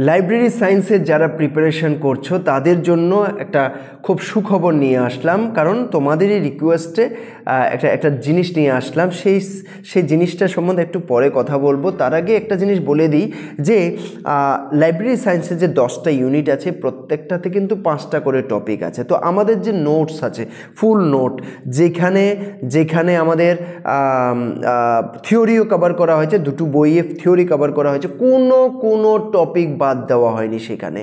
Library সায়েন্সের যারা preparation করছো তাদের জন্য একটা খুব সুখবর নিয়ে আসলাম, কারণ তোমাদেরই রিকোয়েস্টে একটা জিনিস নিয়ে আসলাম। সেই জিনিসটা সম্বন্ধে একটু পরে কথা বলবো। তার আগে একটা জিনিস বলে দিই যে লাইব্রেরি সায়েন্সের যে 10টা ইউনিট আছে প্রত্যেকটাতে কিন্তু 5টা করে টপিক আছে। তো আমাদের যে নোটস আছে, ফুল নোট, যেখানে আমাদের থিওরিও কভার করা হয়েছে, দুটো বইয়ে থিওরি কভার করা হয়েছে, কোনো টপিক বাদ দেওয়া হয়নি। সেখানে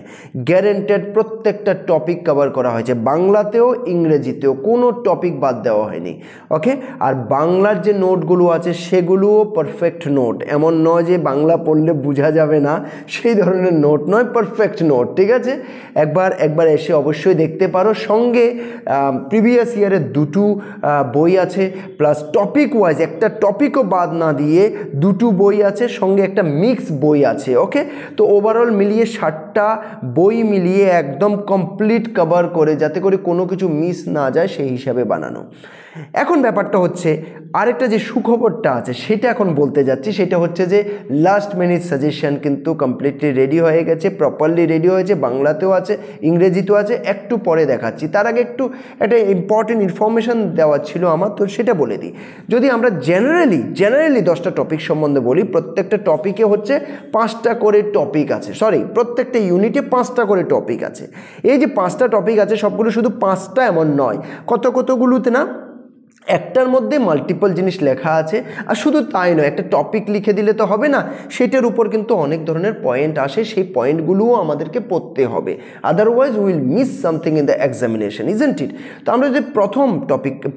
গ্যারেন্টেড প্রত্যেকটা টপিক কভার করা হয়েছে, বাংলাতেও ইংরেজিতেও কোনো টপিক বাদ দেওয়া হয়নি। ওকে, আর বাংলার যে নোটগুলো আছে সেগুলোও পারফেক্ট নোট, এমন নয় যে বাংলা পড়লে বোঝা যাবে না, সেই ধরনের নোট নয়, পারফেক্ট নোট। ঠিক আছে, একবার এসে অবশ্যই দেখতে পারো। সঙ্গে প্রিভিয়াস ইয়ারের দুটো বই আছে, প্লাস টপিক ওয়াইজ একটা টপিকও বাদ না দিয়ে দুটো বই আছে, সঙ্গে একটা মিক্স বই আছে। ওকে, তো ওভারঅল মিলিয়ে 60টা বই মিলিয়ে একদম কমপ্লিট কভার করে, যাতে করে কোনো কিছু মিস না যায় সেই হিসাবে বানানো। এখন ব্যাপারটা হচ্ছে আরেকটা যে সুখবরটা আছে সেটা এখন বলতে যাচ্ছি। সেটা হচ্ছে যে লাস্ট মিনিট সাজেশন কিন্তু কমপ্লিটলি রেডি হয়ে গেছে, প্রপারলি রেডি হয়েছে, বাংলাতেও আছে, ইংরেজিতেও আছে। একটু পরে দেখাচ্ছি, তার আগে একটা ইম্পর্টেন্ট ইনফরমেশান দেওয়া ছিল আমার, তো সেটা বলে দিই। যদি আমরা জেনারেলি 10টা টপিক সম্বন্ধে বলি, প্রত্যেকটা টপিকে হচ্ছে 5টা করে টপিক আছে, প্রত্যেকটা ইউনিটে 5টা করে টপিক আছে। এই যে 5টা টপিক আছে সবগুলো শুধু 5টা এমন নয়, কতগুলোতে না, একটার মধ্যে মাল্টিপল জিনিস লেখা আছে। আর শুধু তাই নয়, একটা টপিক লিখে দিলে তো হবে না, সেটার উপর কিন্তু অনেক ধরনের পয়েন্ট আসে, সেই পয়েন্টগুলোও আমাদেরকে পড়তে হবে, otherwise will miss something in the examination, isn't it? তো আমরা যদি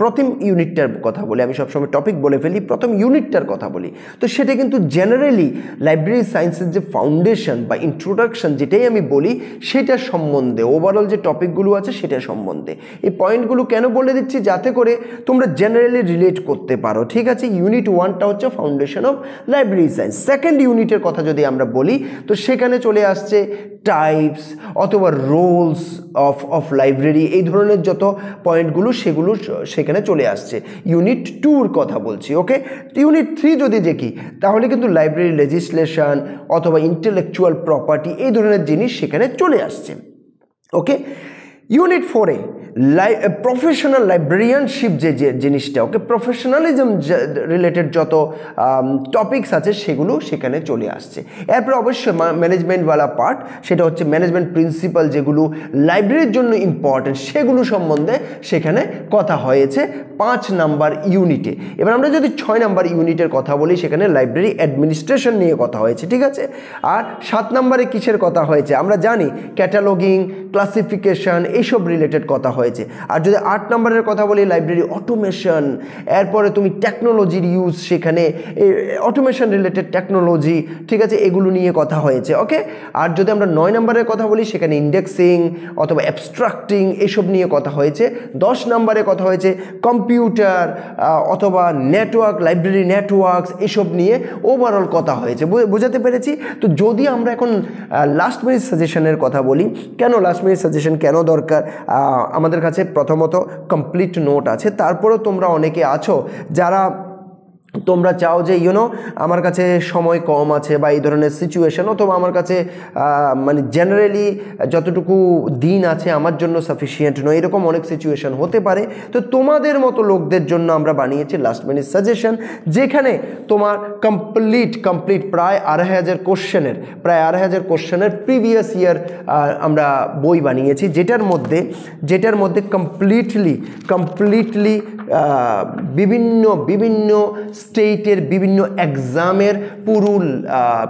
প্রথম ইউনিটটার কথা বলি, আমি সবসময় টপিক বলে ফেলি, প্রথম ইউনিটটার কথা বলি, তো সেটা কিন্তু জেনারেলি লাইব্রেরি সায়েন্সের যে ফাউন্ডেশন বা ইন্ট্রোডাকশন যেটাই আমি বলি সেটার সম্বন্ধে, ওভারঅল যে টপিকগুলো আছে সেটার সম্বন্ধে। এই পয়েন্টগুলো কেন বলে দিচ্ছি? যাতে করে তোমরা জেনারেলি রিলেট করতে পারো। ঠিক আছে, ইউনিট 1টা হচ্ছে foundation of library science. Second ইউনিটের কথা যদি আমরা বলি, তো সেখানে চলে আসছে টাইপস অথবা রোলস অফ লাইব্রেরি, এই ধরনের যত পয়েন্টগুলো সেগুলো সেখানে চলে আসছে। ইউনিট 2-র কথা বলছি। ওকে, ইউনিট 3 যদি দেখি তাহলে কিন্তু লাইব্রেরি লেজিসলেশন অথবা ইন্টেলেকচুয়াল প্রপার্টি এই ধরনের জিনিস সেখানে চলে আসছে। ওকে, ইউনিট 4-এ প্রফেশনাল লাইব্রেরিয়ানশিপ যে জিনিসটা, ওকে, প্রফেশনালিজম রিলেটেড যত টপিকস আছে সেগুলো সেখানে চলে আসছে। এরপর অবশ্যই ম্যানেজমেন্টওয়ালা পার্ট, সেটা হচ্ছে ম্যানেজমেন্ট প্রিন্সিপাল, যেগুলো লাইব্রেরির জন্য ইম্পর্টেন্ট সেগুলো সম্বন্ধে সেখানে কথা হয়েছে 5 নাম্বার ইউনিটে। এবার আমরা যদি 6 নাম্বার ইউনিটের কথা বলি, সেখানে লাইব্রেরি অ্যাডমিনিস্ট্রেশন নিয়ে কথা হয়েছে। ঠিক আছে, আর 7 নাম্বারে কিসের কথা হয়েছে আমরা জানি, ক্যাটালগিং, ক্লাসিফিকেশন, এইসব রিলেটেড কথা হয়েছে। আর যদি 8 নম্বরের কথা বলি, লাইব্রেরি অটোমেশন, এরপরে তুমি টেকনোলজির ইউজ, সেখানে অটোমেশন রিলেটেড টেকনোলজি, ঠিক আছে, এগুলো নিয়ে কথা হয়েছে। ওকে, আর যদি আমরা 9 নম্বরের কথা বলি, সেখানে ইন্ডেক্সিং অথবা অ্যাবস্ট্রাক্টিং এইসব নিয়ে কথা হয়েছে। 10 নম্বরে কথা হয়েছে কম্পিউটার অথবা নেটওয়ার্ক, লাইব্রেরি নেটওয়ার্কস, এইসব নিয়ে ওভারঅল কথা হয়েছে। বোঝাতে পেরেছি? তো যদি আমরা এখন লাস্ট মিনিট সাজেশনের কথা বলি, কেন লাস্ট মিনিট সাজেশন কেন দরকার? আমাদের কাছে প্রথমত কমপ্লিট নোট আছে, তারপরেও তোমরা অনেকে আছো যারা তোমরা চাও যে আমার কাছে সময় কম আছে বা এই ধরনের সিচুয়েশন, অথবা আমার কাছে মানে জেনারেলি যতটুকু দিন আছে আমার জন্য সাফিসিয়েন্ট নয়, এরকম অনেক সিচুয়েশন হতে পারে। তো তোমাদের মতো লোকদের জন্য আমরা বানিয়েছি লাস্ট মিনিট সাজেশন, যেখানে তোমার কমপ্লিট প্রায় 2500 কোশ্চেনের প্রিভিয়াস ইয়ার আমরা বই বানিয়েছি, যেটার মধ্যে কমপ্লিটলি বিভিন্ন স্টেটের বিভিন্ন এক্সামের পুরো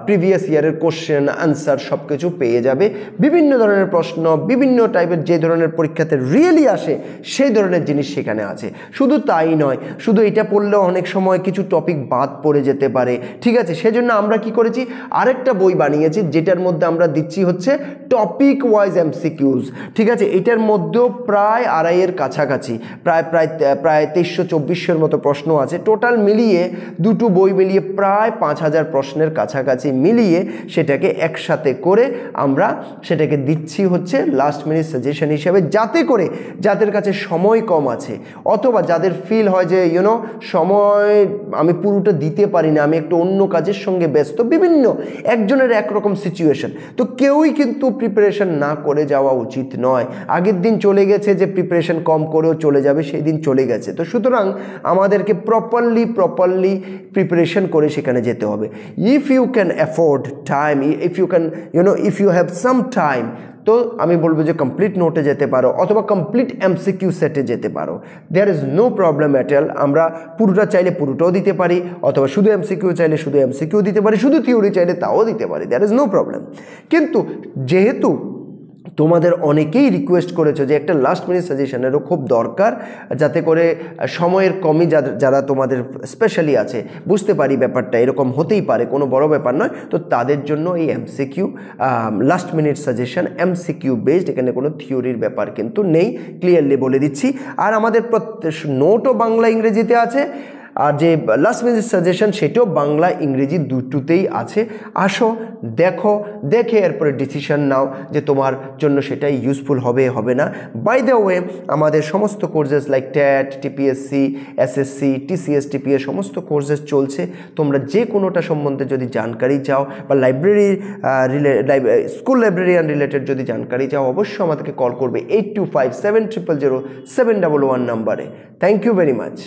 প্রিভিয়াস ইয়ারের কোশ্চেন আনসার সব কিছু পেয়ে যাবে। বিভিন্ন ধরনের প্রশ্ন, বিভিন্ন টাইপের যে ধরনের পরীক্ষাতে রিয়েলি আসে সেই ধরনের জিনিস সেখানে আছে। শুধু তাই নয়, শুধু এটা পড়লেও অনেক সময় কিছু টপিক বাদ পড়ে যেতে পারে। ঠিক আছে, সেজন্য আমরা কি করেছি, আরেকটা বই বানিয়েছি, যেটার মধ্যে আমরা দিচ্ছি হচ্ছে টপিক ওয়াইজ এমসিকিউজ। ঠিক আছে, এটার মধ্যেও প্রায় 2.5-এর কাছাকাছি, প্রায় 2300-2400-এর মতো প্রশ্ন আছে। টোটাল মিলিয়ে মিলিয়ে দুটো বই মিলিয়ে প্রায় 5000 প্রশ্নের কাছাকাছি মিলিয়ে সেটাকে একসাথে করে আমরা সেটাকে দিচ্ছি হচ্ছে লাস্ট মিনিট সাজেশন হিসেবে, যাতে করে যাদের কাছে সময় কম আছে অথবা যাদের ফিল হয় যে সময় আমি পুরোটা দিতে পারি না, আমি একটু অন্য কাজের সঙ্গে ব্যস্ত, বিভিন্ন একজনের একরকম সিচুয়েশন, তো কেউই কিন্তু প্রিপারেশন না করে যাওয়া উচিত নয়। আগের দিন চলে গেছে যে প্রিপারেশন কম করেও চলে যাবে, সেই দিন চলে গেছে। তো সুতরাং আমাদেরকে প্রপারলি প্রিপারেশন করে সেখানে যেতে হবে। If you can afford time, if you can if you have some time, তো আমি বলবো যে কমপ্লিট নোটে যেতে পারো অথবা কমপ্লিট এমসিকিউ সেটে যেতে পারো। There is no problem at all. আমরা পুরোটা চাইলে পুরোটাও দিতে পারি, অথবা শুধু এমসিকিউ চাইলে শুধু এমসিকিউ দিতে পারি, শুধু থিওরি চাইলে তাও দিতে পারি, দেয়ার ইজ নো প্রবলেম। কিন্তু যেহেতু তোমাদের অনেকেই রিকোয়েস্ট করেছো যে একটা লাস্ট মিনিট সাজেশনেরও খুব দরকার, যাতে করে সময়ের কমই যারা তোমাদের স্পেশালি আছে বুঝতে পারি ব্যাপারটা এরকম হতেই পারে, কোনো বড় ব্যাপার নয়, তো তাদের জন্য এই MCQ last minute suggestion MCQ based, এখানে কোনো থিওরির ব্যাপার কিন্তু নেই, ক্লিয়ারলি বলে দিচ্ছি। আর আমাদের প্রত্যেক নোটও বাংলা ইংরেজিতে আছে, আর যে লাস্ট মিনিট সাজেশন সেটাও বাংলা ইংরেজি দুটোতেই আছে। আসো, দেখে এরপরে ডিসিশন নাও যে তোমার জন্য সেটাই ইউজফুল হবে না। বাই দ্য ওয়ে, আমাদের সমস্ত courses like TET, TPSC, SSC, TCS, TPS সমস্ত কোর্সেস চলছে। তোমরা যে কোনোটা সম্বন্ধে যদি জানকারি চাও বা স্কুল লাইব্রেরিয়ান রিলেটেড যদি জানকারি চাও, অবশ্যই আমাদেরকে কল করবে 8257000711 নাম্বারে। Thank you very much.